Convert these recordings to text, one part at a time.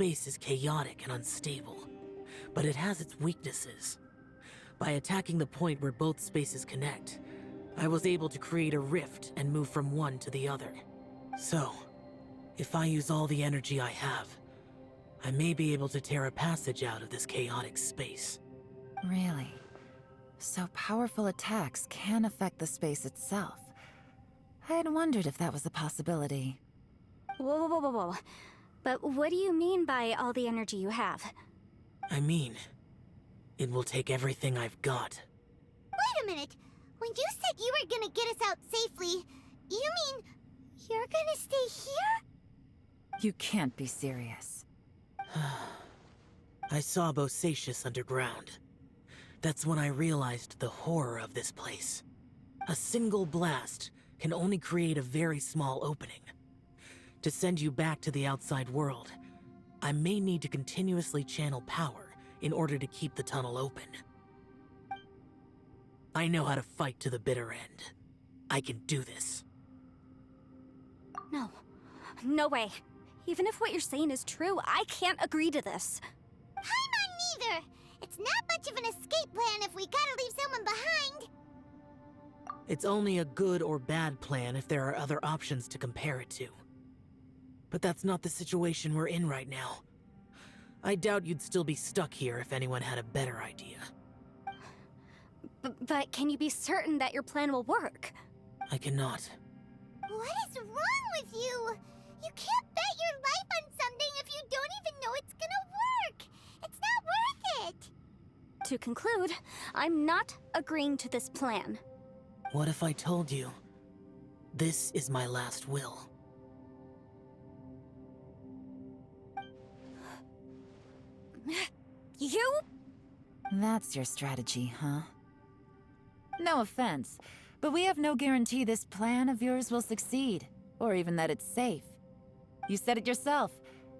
space is chaotic and unstable, but it has its weaknesses. By attacking the point where both spaces connect, I was able to create a rift and move from one to the other. So, if I use all the energy I have, I may be able to tear a passage out of this chaotic space. Really? So powerful attacks can affect the space itself. I had wondered if that was a possibility. Whoa, whoa, whoa, whoa. But what do you mean by all the energy you have? I mean, it will take everything I've got. Wait a minute! When you said you were gonna get us out safely, you mean you're gonna stay here? You can't be serious. I saw Bosacius underground. That's when I realized the horror of this place. A single blast can only create a very small opening. To send you back to the outside world, I may need to continuously channel power in order to keep the tunnel open. I know how to fight to the bitter end. I can do this. No. No way. Even if what you're saying is true, I can't agree to this. I'm on neither! It's not much of an escape plan if we gotta leave someone behind! It's only a good or bad plan if there are other options to compare it to. But that's not the situation we're in right now. I doubt you'd still be stuck here if anyone had a better idea. But can you be certain that your plan will work? I cannot. What is wrong with you? You can't bet your life on something if you don't even know it's gonna work! It's not worth it! To conclude, I'm not agreeing to this plan. What if I told you, this is my last will? You? That's your strategy, huh? No offense, but we have no guarantee this plan of yours will succeed, or even that it's safe. You said it yourself.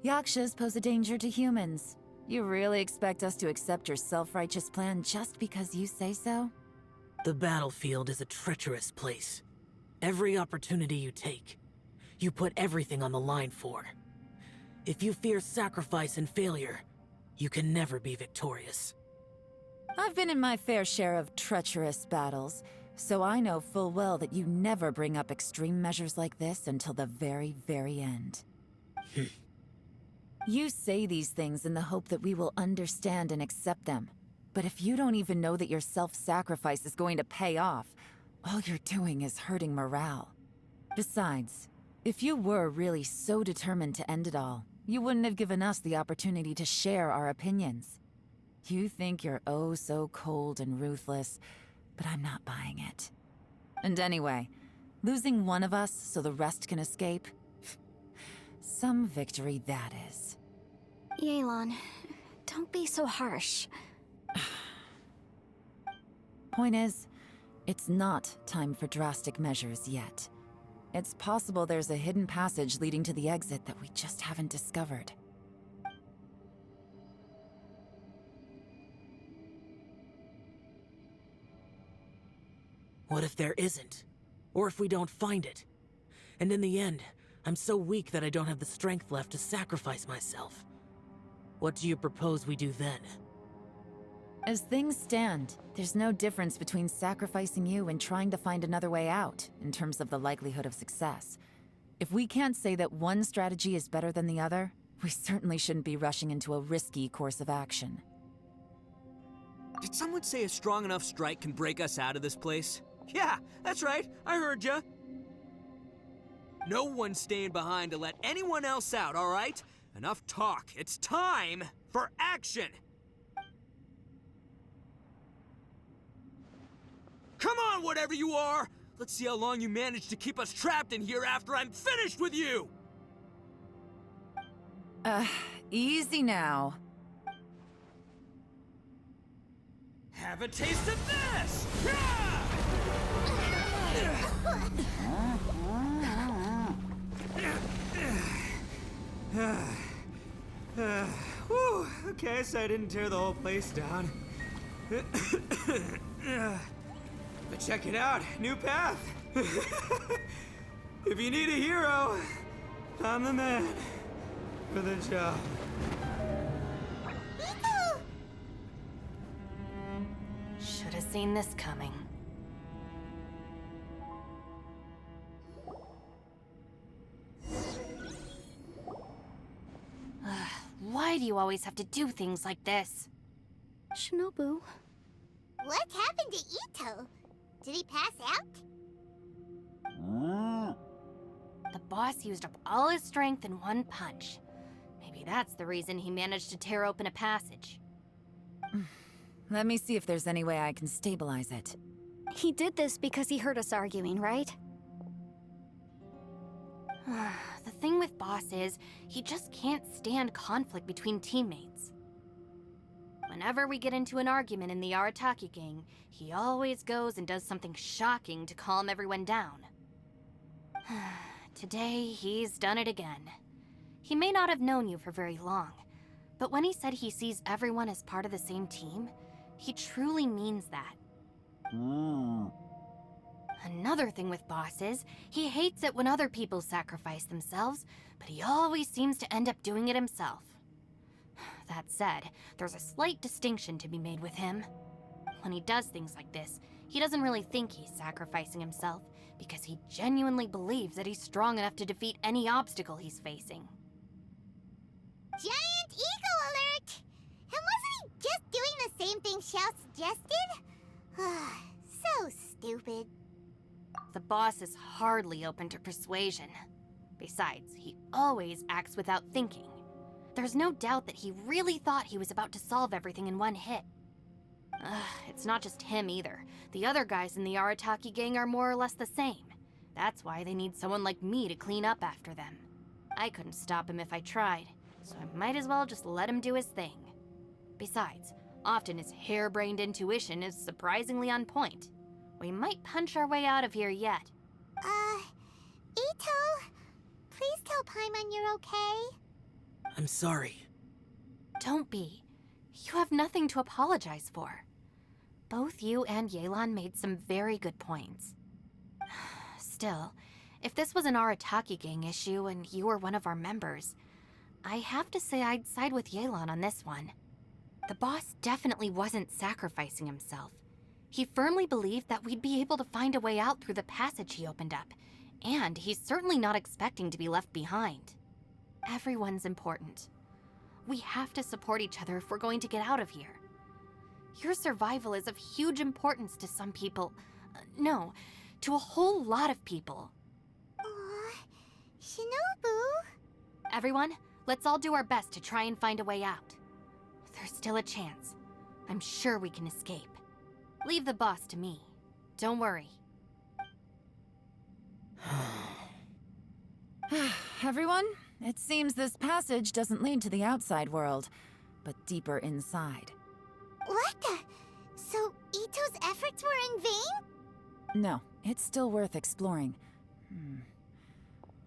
Yakshas pose a danger to humans. You really expect us to accept your self-righteous plan just because you say so? The battlefield is a treacherous place. Every opportunity you take, you put everything on the line for. If you fear sacrifice and failure, you can never be victorious. I've been in my fair share of treacherous battles, so I know full well that you never bring up extreme measures like this until the very, very end. You say these things in the hope that we will understand and accept them. But if you don't even know that your self-sacrifice is going to pay off, all you're doing is hurting morale. Besides, if you were really so determined to end it all, you wouldn't have given us the opportunity to share our opinions. You think you're oh so cold and ruthless, but I'm not buying it. And anyway, losing one of us so the rest can escape? Some victory that is. Yelan, don't be so harsh. Point is, it's not time for drastic measures yet. It's possible there's a hidden passage leading to the exit that we just haven't discovered. What if there isn't? Or if we don't find it? And in the end, I'm so weak that I don't have the strength left to sacrifice myself. What do you propose we do then? As things stand, there's no difference between sacrificing you and trying to find another way out, in terms of the likelihood of success. If we can't say that one strategy is better than the other, we certainly shouldn't be rushing into a risky course of action. Did someone say a strong enough strike can break us out of this place? Yeah, that's right. I heard ya. No one's staying behind to let anyone else out, all right? Enough talk. It's time for action! Come on, whatever you are! Let's see how long you manage to keep us trapped in here after I'm finished with you! Easy now. Have a taste of this! Whew, okay, so I didn't tear the whole place down. But check it out, new path. If you need a hero, I'm the man. for the job. Ito! Should have seen this coming. Why do you always have to do things like this? Shinobu. What happened to Ito? Did he pass out? The boss used up all his strength in one punch. Maybe that's the reason he managed to tear open a passage. Let me see if there's any way I can stabilize it. He did this because he heard us arguing, right? The thing with Boss is, he just can't stand conflict between teammates. Whenever we get into an argument in the Arataki gang, he always goes and does something shocking to calm everyone down. Today, he's done it again. He may not have known you for very long, but when he said he sees everyone as part of the same team, he truly means that. Another thing with Boss is, he hates it when other people sacrifice themselves, but he always seems to end up doing it himself. That said, there's a slight distinction to be made with him. When he does things like this, he doesn't really think he's sacrificing himself, because he genuinely believes that he's strong enough to defeat any obstacle he's facing. Giant eagle alert! And wasn't he just doing the same thing Xiao suggested? So stupid. The boss is hardly open to persuasion. Besides, he always acts without thinking. There's no doubt that he really thought he was about to solve everything in one hit. It's not just him either. The other guys in the Arataki gang are more or less the same. That's why they need someone like me to clean up after them. I couldn't stop him if I tried, so I might as well just let him do his thing. Besides, often his harebrained intuition is surprisingly on point. We might punch our way out of here yet. Ito, please tell Paimon you're okay. I'm sorry. Don't be. You have nothing to apologize for. Both you and Yelan made some very good points. Still, if this was an Arataki gang issue and you were one of our members, I have to say I'd side with Yelan on this one. The boss definitely wasn't sacrificing himself. He firmly believed that we'd be able to find a way out through the passage he opened up, and he's certainly not expecting to be left behind. Everyone's important. We have to support each other if we're going to get out of here. Your survival is of huge importance to some people. No, to a whole lot of people. Aw, Shinobu. Everyone, let's all do our best to try and find a way out. There's still a chance. I'm sure we can escape. Leave the boss to me. Don't worry. Everyone, it seems this passage doesn't lead to the outside world, but deeper inside. What the? So Ito's efforts were in vain? No, it's still worth exploring.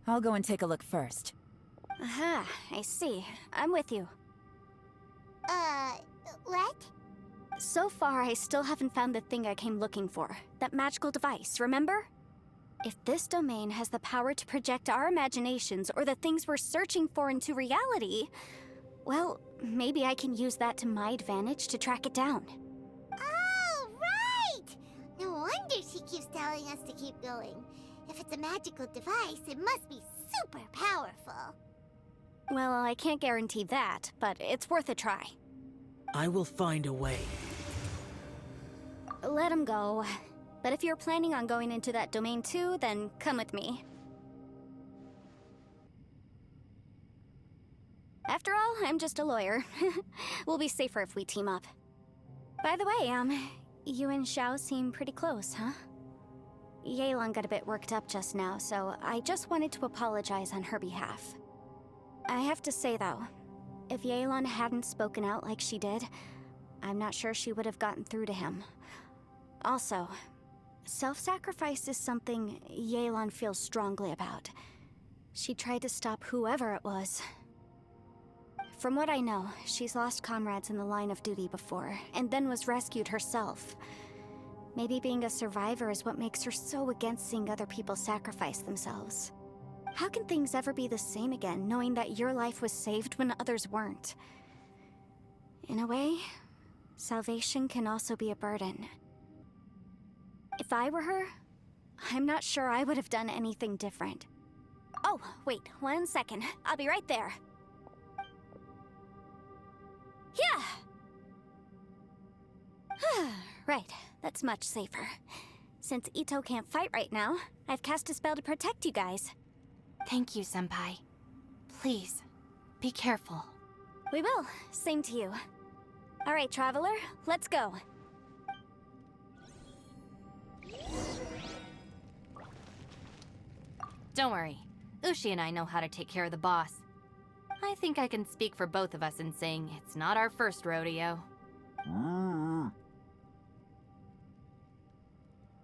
I'll go and take a look first. Aha, I see. I'm with you. What? So far, I still haven't found the thing I came looking for. That magical device, remember? If this domain has the power to project our imaginations or the things we're searching for into reality, well, maybe I can use that to my advantage to track it down. Oh, right! No wonder she keeps telling us to keep going. If it's a magical device, it must be super powerful. Well, I can't guarantee that, but it's worth a try. I will find a way. Let him go. But if you're planning on going into that domain too, then come with me. After all, I'm just a lawyer. We'll be safer if we team up. By the way, you and Xiao seem pretty close, huh? Yelan got a bit worked up just now, so I just wanted to apologize on her behalf. I have to say though, if Yelan hadn't spoken out like she did, I'm not sure she would have gotten through to him. Also, self-sacrifice is something Yelan feels strongly about. She tried to stop whoever it was. From what I know, she's lost comrades in the line of duty before, and then was rescued herself. Maybe being a survivor is what makes her so against seeing other people sacrifice themselves. How can things ever be the same again, knowing that your life was saved when others weren't? In a way, salvation can also be a burden. If I were her, I'm not sure I would have done anything different. Oh, wait, 1 second. I'll be right there. Yeah! Right, that's much safer. Since Ito can't fight right now, I've cast a spell to protect you guys. Thank you, Senpai. Please, be careful. We will. Same to you. All right, Traveler, let's go. Don't worry. Ushi and I know how to take care of the boss. I think I can speak for both of us in saying it's not our first rodeo.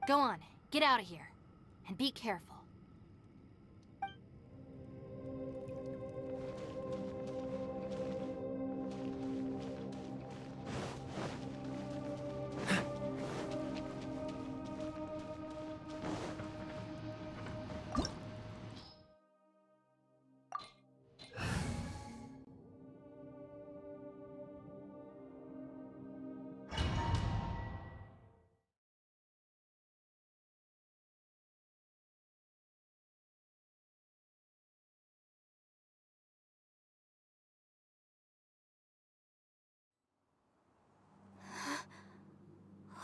Go on, get out of here. And be careful.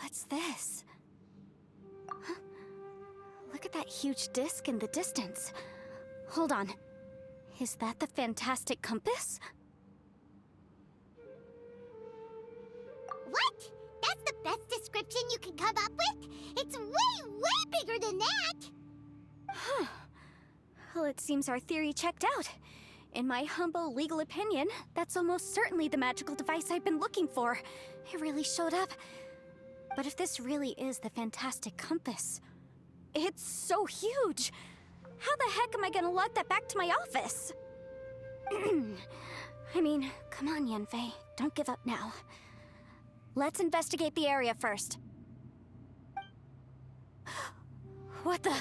What's this? Huh? Look at that huge disc in the distance. Hold on. Is that the fantastic compass? What? That's the best description you can come up with? It's way, way bigger than that! Huh. Well, it seems our theory checked out. In my humble legal opinion, that's almost certainly the magical device I've been looking for. It really showed up. But if this really is the fantastic compass, it's so huge! How the heck am I gonna lug that back to my office? I mean, come on, Yanfei. Don't give up now. Let's investigate the area first. What the...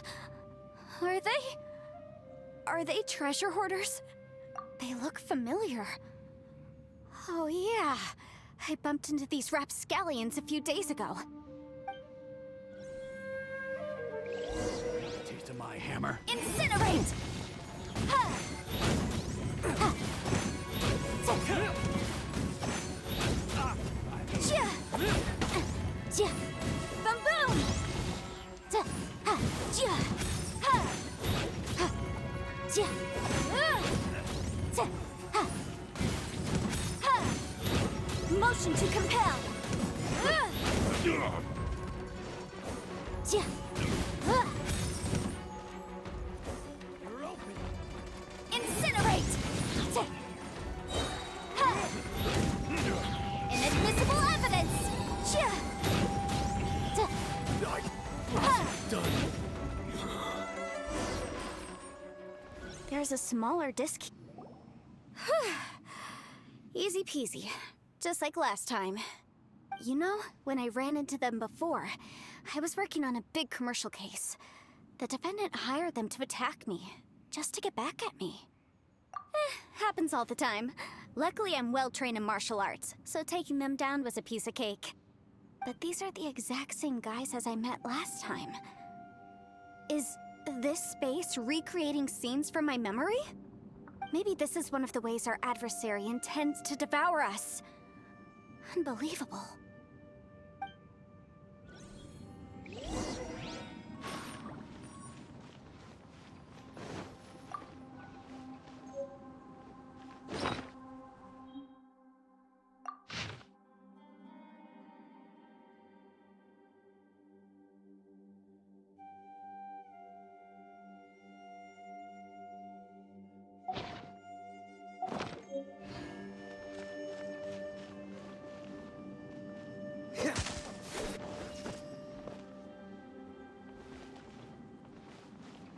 Are they treasure hoarders? They look familiar. Oh yeah, I bumped into these rapscallions a few days ago. Taste of my hammer. Incinerate! Ha! Ha! Chia! Chia! Bum boom! Ta! Ha! Chia! Ha! Ha! Chia! Ta! Ha! Ha! Motion to compel! Chia! Incinerate! Ta! Ha! Inadmissible evidence! Chia! Ta! Ha! Done. There's a smaller disc. Easy peasy. Just like last time. You know, when I ran into them before, I was working on a big commercial case. The defendant hired them to attack me, just to get back at me. Happens all the time. Luckily, I'm well trained in martial arts, so taking them down was a piece of cake. But these are the exact same guys as I met last time. Is this space recreating scenes from my memory? Maybe this is one of the ways our adversary intends to devour us. Unbelievable.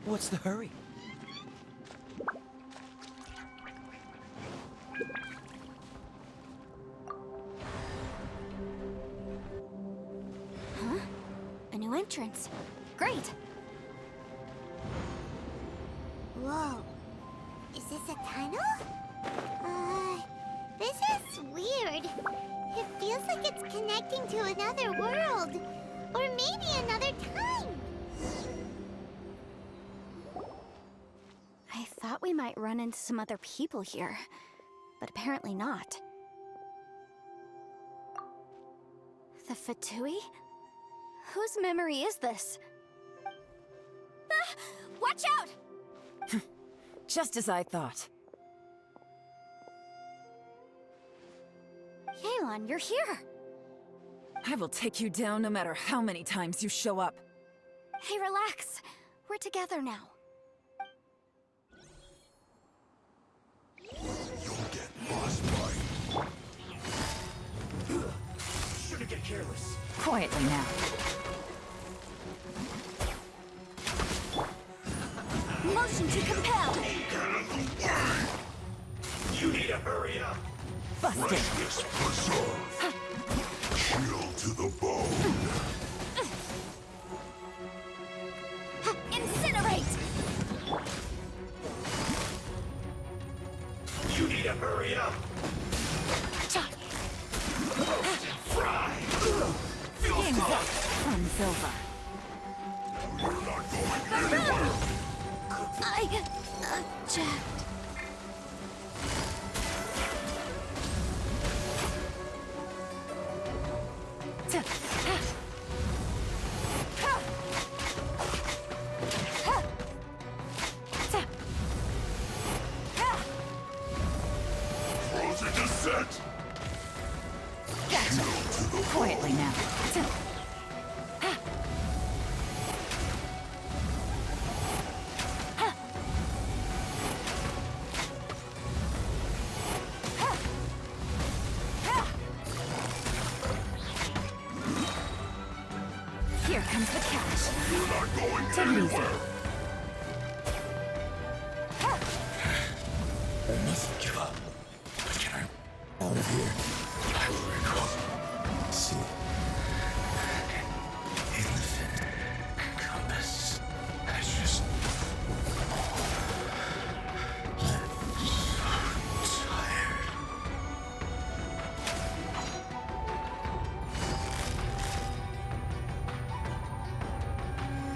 What's the hurry? Huh? A new entrance. Great! Whoa. it's connecting to another world. Or maybe another time. I thought we might run into some other people here, but apparently not. The Fatui? Whose memory is this? Ah! Watch out! Just as I thought. Yelan, you're here! I will take you down no matter how many times you show up. Hey, relax. We're together now. You'll get frostbite. Shouldn't get careless. Quietly now. Motion to compel! You need to hurry up. Busted. Freshness preserve. Chill to the bone. Incinerate! You need to hurry up. Roast and fry. Feel Game's fun. up. Fun's over. You're not going anywhere. I object. Frozen descent. Gotcha. Chill to the Quietly now. Here comes the catch. You're not going Take it easy. anywhere. I mustn't give up. But get her out of here. I will recall. See. Infinite compass. I just. I'm so tired.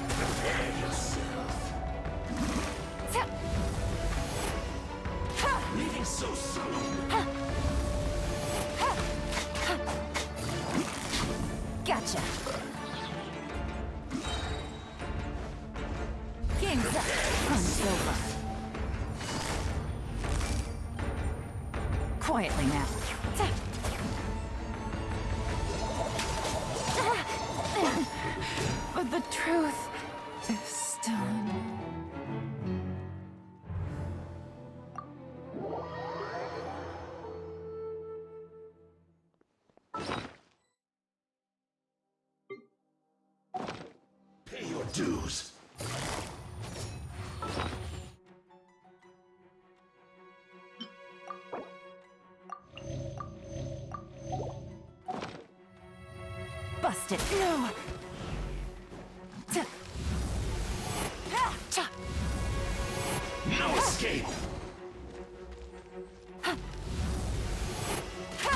Prepare yourself. Leaving so soon. Gotcha. Game's up. Fun's over. Quietly now. But the truth is stone. Pay your dues. Busted. No. No escape.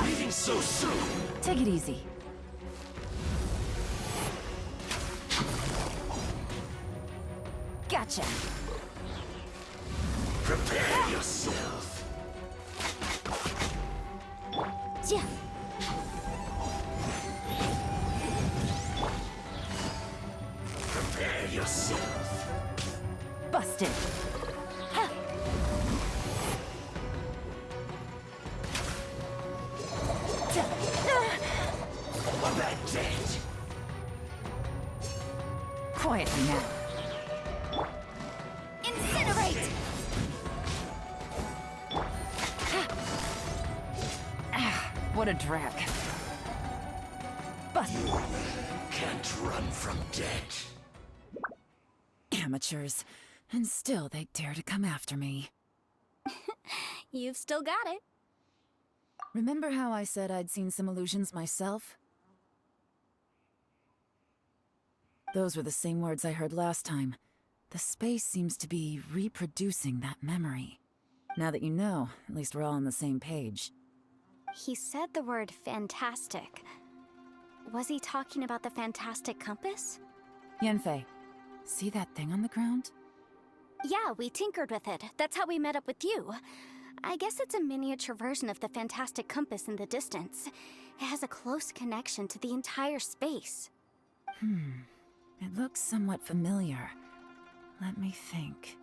Leaving so soon. Take it easy. Gotcha. Prepare yourself. Yeah. Prepare yourself. Busted. A bad date. Quietly now. Incinerate! What a drag. Busted. Can't run from death. Amateurs. And still they dare to come after me. You've still got it. Remember how I said I'd seen some illusions myself? Those were the same words I heard last time. The space seems to be reproducing that memory. Now that you know, at least we're all on the same page. He said the word fantastic. Was he talking about the fantastic compass? Yanfei, see that thing on the ground? Yeah, we tinkered with it. That's how we met up with you. I guess it's a miniature version of the fantastic compass in the distance. It has a close connection to the entire space. It looks somewhat familiar. Let me think.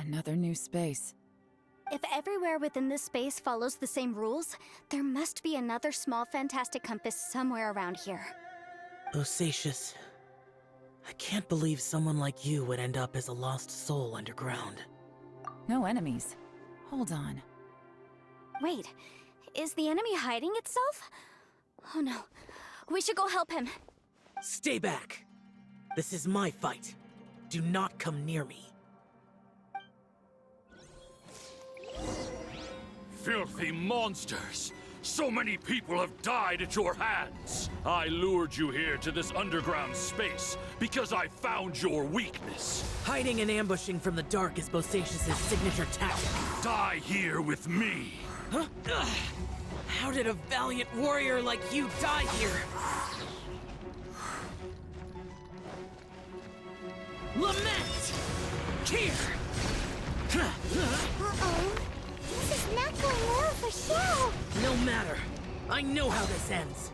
Another new space. If everywhere within this space follows the same rules, there must be another small fantastic compass somewhere around here. Bosacius, I can't believe someone like you would end up as a lost soul underground. No enemies. Hold on. Wait, is the enemy hiding itself? Oh no, we should go help him. Stay back! This is my fight. Do not come near me. Filthy monsters! So many people have died at your hands! I lured you here to this underground space because I found your weakness. Hiding and ambushing from the dark is Bosacius' signature tactic. Die here with me! Huh? Ugh. How did a valiant warrior like you die here? Lament! Here! Uh-oh. This is not going well for Xiao. No matter. I know how this ends.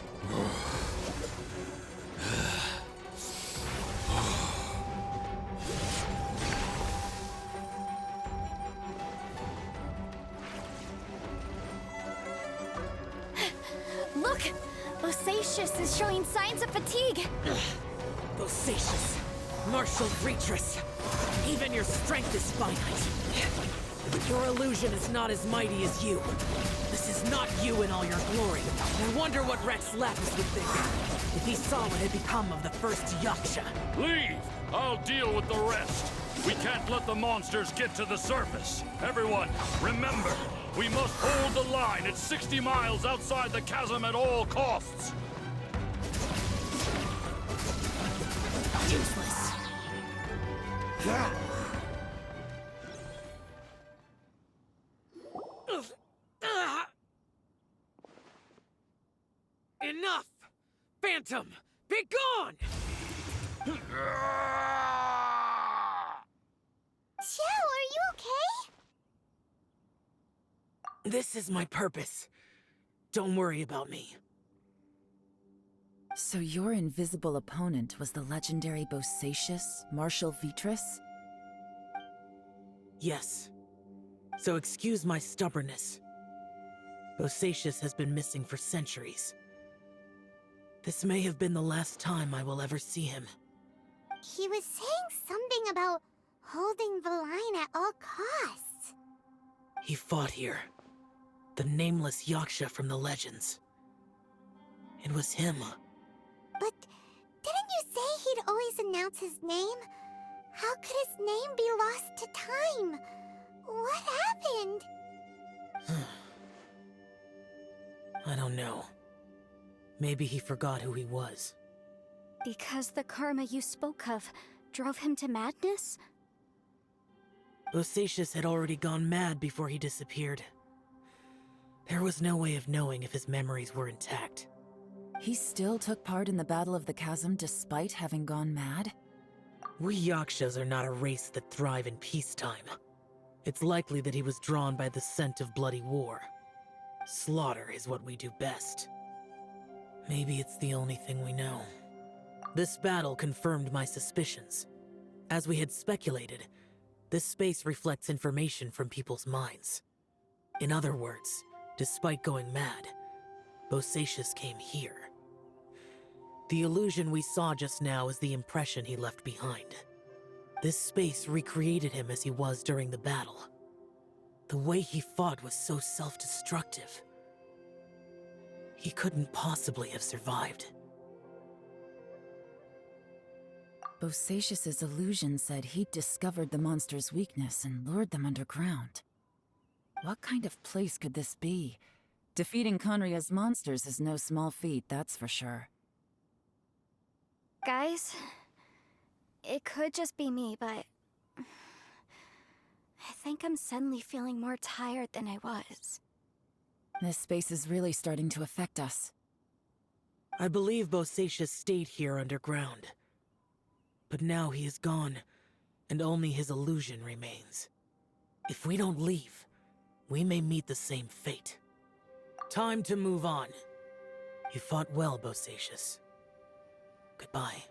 Look! Bosacius is showing signs of fatigue. Bosacius, martial creatress. Even your strength is finite. Your illusion is not as mighty as you. This is not you in all your glory. I wonder what Rex Lapis would think if he saw what had become of the first Yaksha. Leave! I'll deal with the rest. We can't let the monsters get to the surface. Everyone, remember, we must hold the line at 60 miles outside the chasm at all costs. Useless. Enough! Phantom, be gone! Xiao, are you okay? This is my purpose. Don't worry about me. So your invisible opponent was the legendary Bosacius, Marshal Vitris? Yes. So excuse my stubbornness. Bosacius has been missing for centuries. This may have been the last time I will ever see him. He was saying something about holding the line at all costs. He fought here. The nameless Yaksha from the legends. It was him. But didn't you say he'd always announce his name? How could his name be lost to time? What happened? I don't know. Maybe he forgot who he was. Because the karma you spoke of drove him to madness? Bosacius had already gone mad before he disappeared. There was no way of knowing if his memories were intact. He still took part in the Battle of the Chasm despite having gone mad? We Yakshas are not a race that thrive in peacetime. It's likely that he was drawn by the scent of bloody war. Slaughter is what we do best. Maybe it's the only thing we know. This battle confirmed my suspicions. As we had speculated, this space reflects information from people's minds. In other words, despite going mad, Bosacius came here. The illusion we saw just now is the impression he left behind. This space recreated him as he was during the battle. The way he fought was so self-destructive. He couldn't possibly have survived. Bosacius's illusion said he'd discovered the monster's weakness and lured them underground. What kind of place could this be? Defeating Conria's monsters is no small feat, that's for sure. Guys, it could just be me, but I think I'm suddenly feeling more tired than I was. This space is really starting to affect us. I believe Bosacius stayed here underground. But now he is gone, and only his illusion remains. If we don't leave, we may meet the same fate. Time to move on. You fought well, Bosacius. Goodbye.